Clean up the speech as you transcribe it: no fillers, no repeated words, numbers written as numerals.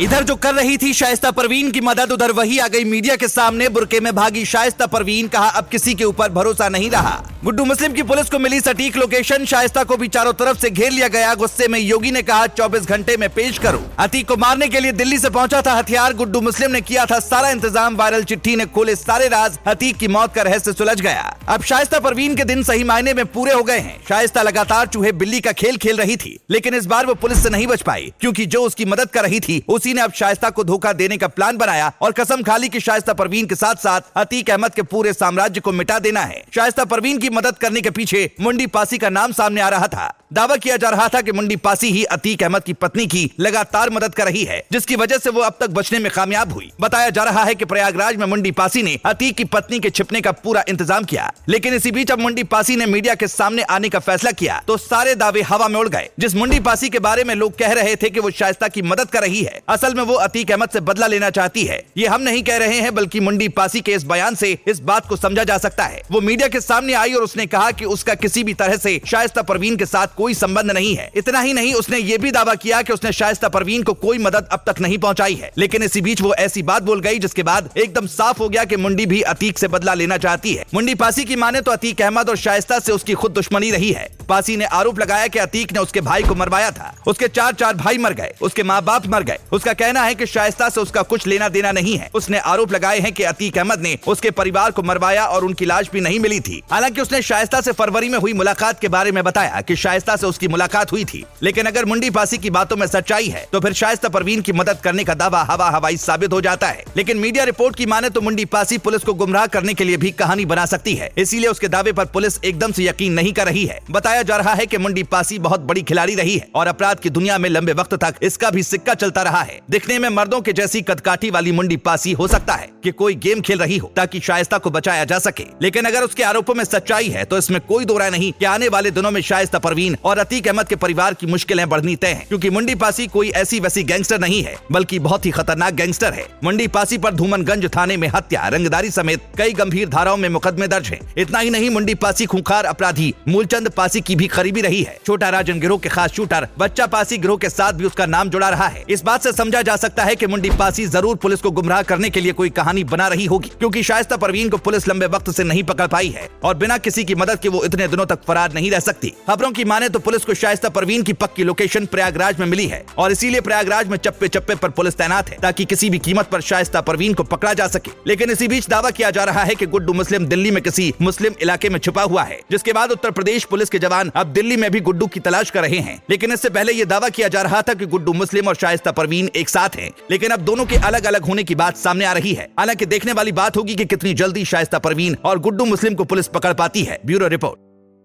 इधर जो कर रही थी शाइस्ता परवीन की मदद, उधर वही आ गई मीडिया के सामने बुर्के में भागी शाइस्ता परवीन। कहा अब किसी के ऊपर भरोसा नहीं रहा। गुड्डू मुस्लिम की पुलिस को मिली सटीक लोकेशन, शाइस्ता को भी चारों तरफ से घेर लिया गया। गुस्से में योगी ने कहा 24 घंटे में पेश करो। अतीक को मारने के लिए दिल्ली से पहुंचा था हथियार। गुड्डू मुस्लिम ने किया था सारा इंतजाम। वायरल चिट्ठी ने खोले सारे राज। अतीक की मौत का रहस्य सुलझ गया। अब शाइस्ता परवीन के दिन सही मायने में पूरे हो गए हैं। शाइस्ता लगातार चूहे बिल्ली का खेल खेल रही थी, लेकिन इस बार वो पुलिस से नहीं बच पाई, क्योंकि जो उसकी मदद कर रही थी उसी ने अब शाइस्ता को धोखा देने का प्लान बनाया और कसम खा ली कि शाइस्ता परवीन के साथ साथ अतीक अहमद के पूरे साम्राज्य को मिटा देना है। शाइस्ता परवीन की मदद करने के पीछे मुंडी पासी का नाम सामने आ रहा था। दावा किया जा रहा था कि मुंडी पासी ही अतीक अहमद की पत्नी की लगातार मदद कर रही है, जिसकी वजह से वो अब तक बचने में कामयाब हुई। बताया जा रहा है कि प्रयागराज में मुंडी पासी ने अतीक की पत्नी के छिपने का पूरा इंतजाम किया, लेकिन इसी बीच अब मुंडी पासी ने मीडिया के सामने आने का फैसला किया तो सारे दावे हवा में उड़ गए। जिस मुंडी पासी के बारे में लोग कह रहे थे कि वो शाइस्ता की मदद कर रही है, असल में वो अतीक अहमद से बदला लेना चाहती है। ये हम नहीं कह रहे हैं, बल्कि मुंडी पासी के इस बयान से इस बात को समझा जा सकता है। वो मीडिया के सामने आई और उसने कहा कि उसका किसी भी तरह से शाइस्ता परवीन के साथ कोई संबंध नहीं है। इतना ही नहीं, उसने ये भी दावा किया कि उसने शाइस्ता परवीन को कोई मदद अब तक नहीं पहुंचाई है। लेकिन इसी बीच वो ऐसी बात बोल गई जिसके बाद एकदम साफ हो गया कि मुंडी भी अतीक से बदला लेना चाहती है। मुंडी पासी की माने तो अतीक अहमद और शाइस्ता से उसकी खुद दुश्मनी रही है। पासी ने आरोप लगाया कि अतीक ने उसके भाई को मरवाया था। उसके चार भाई मर गए, उसके माँ बाप मर गए। उसका कहना है कि शाइस्ता से उसका कुछ लेना देना नहीं है। उसने आरोप लगाए हैं कि अतीक अहमद ने उसके परिवार को मरवाया और उनकी लाश भी नहीं मिली थी। हालांकि उसने शाइस्ता से फरवरी में हुई मुलाकात के बारे में बताया कि शाइस्ता से उसकी मुलाकात हुई थी। लेकिन अगर मुंडी पासी की बातों में सच्चाई है तो फिर शाइस्ता परवीन की मदद करने का दावा हवाई साबित हो जाता है। लेकिन मीडिया रिपोर्ट की माने तो मुंडी पासी पुलिस को गुमराह करने के लिए भी कहानी बना सकती है, इसीलिए उसके दावे पर पुलिस एकदम से यकीन नहीं कर रही है। बताया जा रहा है कि मुंडी पासी बहुत बड़ी खिलाड़ी रही है और अपराध की दुनिया में लंबे वक्त तक इसका भी सिक्का चलता रहा है। दिखने में मर्दों के जैसी कदकाठी वाली मुंडी पासी हो सकता है कि कोई गेम खेल रही हो ताकि शाइस्ता को बचाया जा सके, लेकिन अगर उसके आरोपों में सच्चाई है तो इसमें कोई दो राय नहीं कि आने वाले दिनों में शाइस्ता परवीन और अतीक अहमद के परिवार की मुश्किलें बढ़नी तय हैं, क्योंकि मुंडी पासी कोई ऐसी वैसी गैंगस्टर नहीं है, बल्कि बहुत ही खतरनाक गैंगस्टर है। मुंडी पासी पर धूमनगंज थाने में हत्या, रंगदारी समेत कई गंभीर धाराओं में मुकदमे दर्ज हैं। इतना ही नहीं, मुंडी पासी खूंखार अपराधी मूलचंद पासी की भी करीबी रही है। छोटा राजन गिरोह के खास शूटर बच्चा पासी गिरोह के साथ भी उसका नाम जुड़ा रहा है। इस बात से समझा जा सकता है कि मुंडी पासी जरूर पुलिस को गुमराह करने के लिए कोई कहानी बना रही होगी, क्योंकि शाइस्ता परवीन को पुलिस लंबे वक्त से नहीं पकड़ पाई है और बिना किसी की मदद के वो इतने दिनों तक फरार नहीं रह सकती। खबरों की माने तो पुलिस को शाइस्ता परवीन की पक्की लोकेशन प्रयागराज में मिली है और इसीलिए प्रयागराज में चप्पे चप्पे पर पुलिस तैनात है ताकि किसी भी कीमत पर शाइस्ता परवीन को पकड़ा जा सके। लेकिन इसी बीच दावा किया जा रहा है कि गुड्डू मुस्लिम दिल्ली में किसी मुस्लिम इलाके में छुपा हुआ है, जिसके बाद उत्तर प्रदेश पुलिस के जवान अब दिल्ली में भी गुड्डू की तलाश कर रहे हैं। लेकिन इससे पहले ये दावा किया जा रहा था कि गुड्डू मुस्लिम और शाइस्ता परवीन एक साथ हैं, लेकिन अब दोनों के अलग अलग होने की बात सामने आ रही है। हालांकि देखने वाली बात होगी कि कितनी जल्दी शाइस्ता परवीन और गुड्डू मुस्लिम को पुलिस पकड़ पाती है। Bureau report.